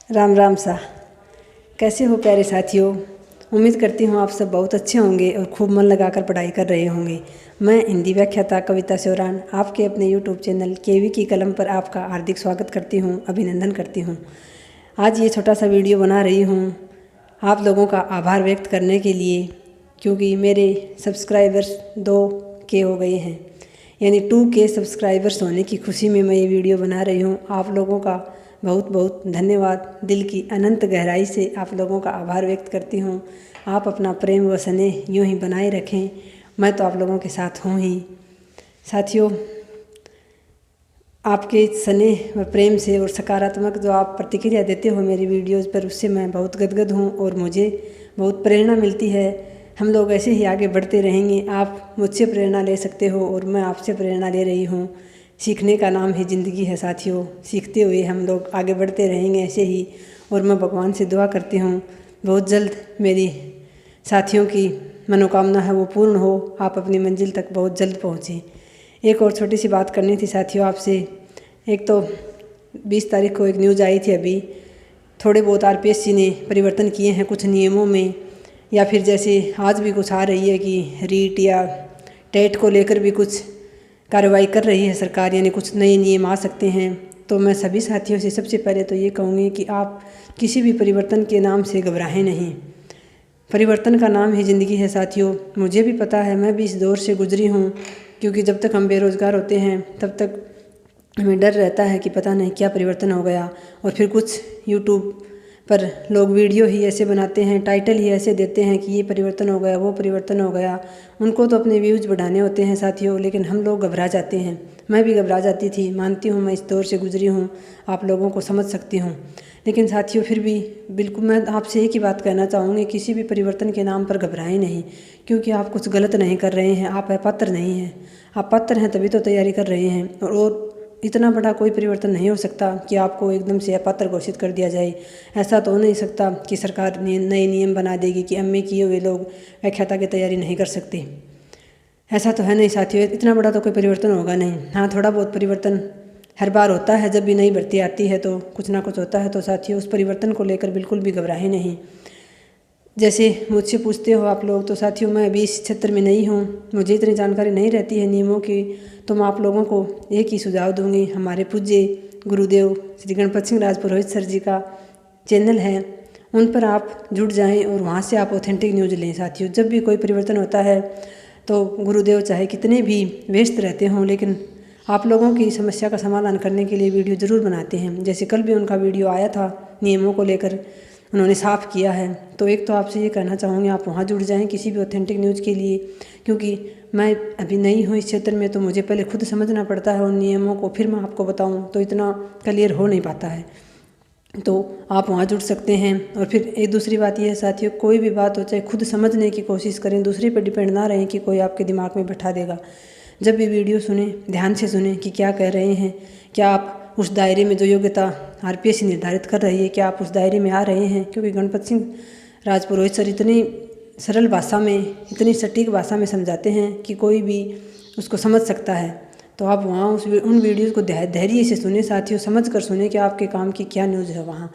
राम राम सा। कैसे हो प्यारे साथियों। उम्मीद करती हूँ आप सब बहुत अच्छे होंगे और खूब मन लगाकर पढ़ाई कर रहे होंगे। मैं हिंदी व्याख्याता कविता सेवरान आपके अपने यूट्यूब चैनल केवी की कलम पर आपका हार्दिक स्वागत करती हूँ, अभिनंदन करती हूँ। आज ये छोटा सा वीडियो बना रही हूँ आप लोगों का आभार व्यक्त करने के लिए, क्योंकि मेरे सब्सक्राइबर्स 2K हो गए हैं, यानी 2K सब्सक्राइबर्स होने की खुशी में मैं ये वीडियो बना रही हूँ। आप लोगों का बहुत बहुत धन्यवाद। दिल की अनंत गहराई से आप लोगों का आभार व्यक्त करती हूँ। आप अपना प्रेम व स्नेह यूँ ही बनाए रखें, मैं तो आप लोगों के साथ हूँ ही। साथियों, आपके स्नेह व प्रेम से और सकारात्मक जो आप प्रतिक्रिया देते हो मेरी वीडियोज़ पर, उससे मैं बहुत गदगद हूँ और मुझे बहुत प्रेरणा मिलती है। हम लोग ऐसे ही आगे बढ़ते रहेंगे। आप मुझसे प्रेरणा ले सकते हो और मैं आपसे प्रेरणा ले रही हूँ। सीखने का नाम ही ज़िंदगी है साथियों। सीखते हुए हम लोग आगे बढ़ते रहेंगे ऐसे ही। और मैं भगवान से दुआ करती हूँ बहुत जल्द मेरी साथियों की मनोकामना है वो पूर्ण हो, आप अपनी मंजिल तक बहुत जल्द पहुँचें। एक और छोटी सी बात करनी थी साथियों आपसे। एक तो 20 तारीख को एक न्यूज़ आई थी अभी, थोड़े बहुत RPSC ने परिवर्तन किए हैं कुछ नियमों में, या फिर जैसे आज भी कुछ आ रही है कि रीट या टेट को लेकर भी कुछ कार्रवाई कर रही है सरकार, यानी कुछ नए नियम आ सकते हैं। तो मैं सभी साथियों से सबसे पहले तो ये कहूँगी कि आप किसी भी परिवर्तन के नाम से घबराएं नहीं। परिवर्तन का नाम ही ज़िंदगी है साथियों। मुझे भी पता है, मैं भी इस दौर से गुजरी हूँ, क्योंकि जब तक हम बेरोज़गार होते हैं तब तक हमें डर रहता है कि पता नहीं क्या परिवर्तन हो गया। और फिर कुछ यूट्यूब पर लोग वीडियो ही ऐसे बनाते हैं, टाइटल ही ऐसे देते हैं कि ये परिवर्तन हो गया, वो परिवर्तन हो गया। उनको तो अपने व्यूज़ बढ़ाने होते हैं साथियों, लेकिन हम लोग घबरा जाते हैं। मैं भी घबरा जाती थी, मानती हूँ मैं इस दौर से गुजरी हूँ, आप लोगों को समझ सकती हूँ। लेकिन साथियों फिर भी बिल्कुल मैं आपसे एक ही बात कहना चाहूँगी, किसी भी परिवर्तन के नाम पर घबराएं नहीं, क्योंकि आप कुछ गलत नहीं कर रहे हैं। आप अपात्र नहीं हैं। आप पात्र हैं तभी तो तैयारी कर रहे हैं। और इतना बड़ा कोई परिवर्तन नहीं हो सकता कि आपको एकदम से अपात्र घोषित कर दिया जाए। ऐसा तो हो नहीं सकता कि सरकार नए नियम बना देगी कि MA किए हुए लोग व्याख्याता की तैयारी नहीं कर सकते। ऐसा तो है नहीं साथियों, इतना बड़ा तो कोई परिवर्तन होगा नहीं। हाँ, थोड़ा बहुत परिवर्तन हर बार होता है, जब भी नई भर्ती आती है तो कुछ ना कुछ होता है। तो साथियों उस परिवर्तन को लेकर बिल्कुल भी घबराएं नहीं। जैसे मुझसे पूछते हो आप लोग, तो साथियों मैं अभी इस क्षेत्र में नहीं हूँ, मुझे इतनी जानकारी नहीं रहती है नियमों की। तो मैं आप लोगों को एक ही सुझाव दूंगी, हमारे पूज्य गुरुदेव श्री गणपत सिंह राजपुरोहित सर जी का चैनल है, उन पर आप जुड़ जाएं और वहाँ से आप ऑथेंटिक न्यूज़ लें साथियों। जब भी कोई परिवर्तन होता है तो गुरुदेव चाहे कितने भी व्यस्त रहते हों, लेकिन आप लोगों की समस्या का समाधान करने के लिए वीडियो ज़रूर बनाते हैं। जैसे कल भी उनका वीडियो आया था, नियमों को लेकर उन्होंने साफ़ किया है। तो एक तो आपसे ये कहना चाहूँगी आप वहाँ जुड़ जाएं किसी भी ऑथेंटिक न्यूज़ के लिए, क्योंकि मैं अभी नई हूँ इस क्षेत्र में, तो मुझे पहले खुद समझना पड़ता है उन नियमों को, फिर मैं आपको बताऊँ तो इतना क्लियर हो नहीं पाता है। तो आप वहाँ जुड़ सकते हैं। और फिर एक दूसरी बात यह है साथियों, कोई भी बात हो चाहे खुद समझने की कोशिश करें, दूसरे पर डिपेंड ना रहें कि कोई आपके दिमाग में बैठा देगा। जब भी वीडियो सुने ध्यान से सुने कि क्या कह रहे हैं, क्या आप उस दायरे में जो योग्यता RPSC निर्धारित कर रही है, क्या आप उस दायरे में आ रहे हैं। क्योंकि गणपत सिंह राजपुरोहित सर इतनी सरल भाषा में, इतनी सटीक भाषा में समझाते हैं कि कोई भी उसको समझ सकता है। तो आप वहाँ उन वीडियोज़ को धैर्य से सुने साथियों, समझ कर सुने कि आपके काम की क्या न्यूज़ है। वहाँ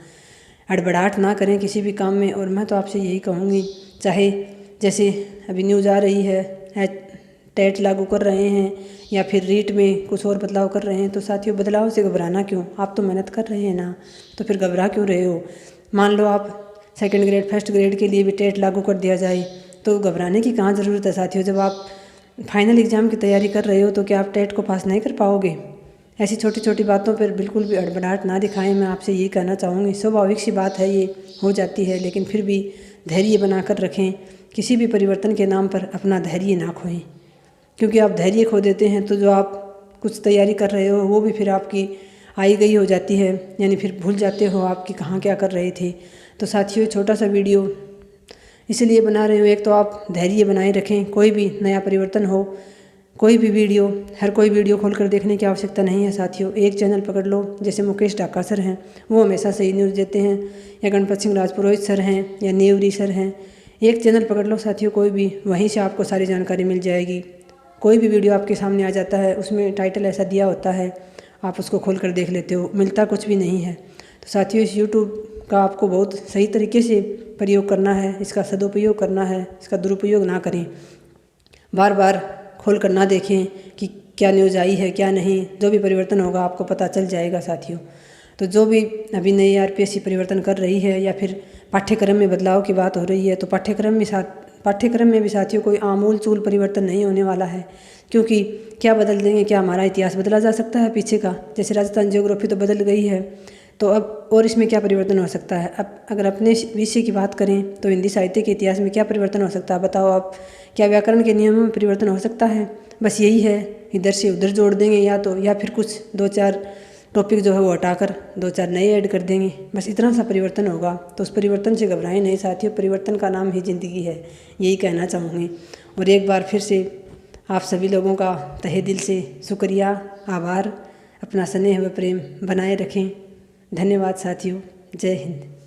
हड़बड़ाहट ना करें किसी भी काम में। और मैं तो आपसे यही कहूँगी, चाहे जैसे अभी न्यूज़ आ रही है टेट लागू कर रहे हैं या फिर रीट में कुछ और बदलाव कर रहे हैं, तो साथियों बदलाव से घबराना क्यों, आप तो मेहनत कर रहे हैं ना, तो फिर घबरा क्यों रहे हो। मान लो आप 2nd ग्रेड 1st ग्रेड के लिए भी टेट लागू कर दिया जाए, तो घबराने की कहाँ ज़रूरत है साथियों। जब आप फाइनल एग्ज़ाम की तैयारी कर रहे हो तो क्या आप टेट को पास नहीं कर पाओगे। ऐसी छोटी छोटी बातों पर बिल्कुल भी हड़बड़ाहट ना दिखाएं, मैं आपसे ये कहना चाहूँगी। स्वाभाविक सी बात है, ये हो जाती है, लेकिन फिर भी धैर्य बना कर रखें। किसी भी परिवर्तन के नाम पर अपना धैर्य ना खोएं, क्योंकि आप धैर्य खो देते हैं तो जो आप कुछ तैयारी कर रहे हो वो भी फिर आपकी आई गई हो जाती है, यानी फिर भूल जाते हो आपकी कहाँ क्या कर रहे थे। तो साथियों छोटा सा वीडियो इसलिए बना रहे हो, एक तो आप धैर्य बनाए रखें। कोई भी नया परिवर्तन हो, कोई भी वीडियो, हर कोई वीडियो खोलकर देखने की आवश्यकता नहीं है साथियों। एक चैनल पकड़ लो, जैसे मुकेश ढाका सर हैं, वो हमेशा सही न्यूज़ देते हैं, या गणपत सिंह राजपुरोहित सर हैं, या नेवरी सर हैं। एक चैनल पकड़ लो साथियों कोई भी, वहीं से आपको सारी जानकारी मिल जाएगी। कोई भी वीडियो आपके सामने आ जाता है, उसमें टाइटल ऐसा दिया होता है, आप उसको खोल कर देख लेते हो, मिलता कुछ भी नहीं है। तो साथियों इस यूट्यूब का आपको बहुत सही तरीके से प्रयोग करना है, इसका सदुपयोग करना है, इसका दुरुपयोग ना करें। बार बार खोल कर ना देखें कि क्या न्यूज़ आई है क्या नहीं, जो भी परिवर्तन होगा आपको पता चल जाएगा साथियों। तो जो भी अभी नई आरपीएससी परिवर्तन कर रही है या फिर पाठ्यक्रम में बदलाव की बात हो रही है, तो पाठ्यक्रम में भी साथियों कोई आमूल चूल परिवर्तन नहीं होने वाला है। क्योंकि क्या बदल देंगे, क्या हमारा इतिहास बदला जा सकता है पीछे का? जैसे राजस्थान ज्योग्राफी तो बदल गई है, तो अब और इसमें क्या परिवर्तन हो सकता है? अब अगर अपने विषय की बात करें तो हिंदी साहित्य के इतिहास में क्या परिवर्तन हो सकता है बताओ आप? क्या व्याकरण के नियमों में परिवर्तन हो सकता है? बस यही है, इधर से उधर जोड़ देंगे या फिर कुछ 2-4 टॉपिक जो है वो हटाकर 2-4 नए ऐड कर देंगे, बस इतना सा परिवर्तन होगा। तो उस परिवर्तन से घबराएं नहीं साथियों, परिवर्तन का नाम ही ज़िंदगी है, यही कहना चाहूँगी। और एक बार फिर से आप सभी लोगों का तहे दिल से शुक्रिया, आभार। अपना स्नेह व प्रेम बनाए रखें। धन्यवाद साथियों, जय हिंद।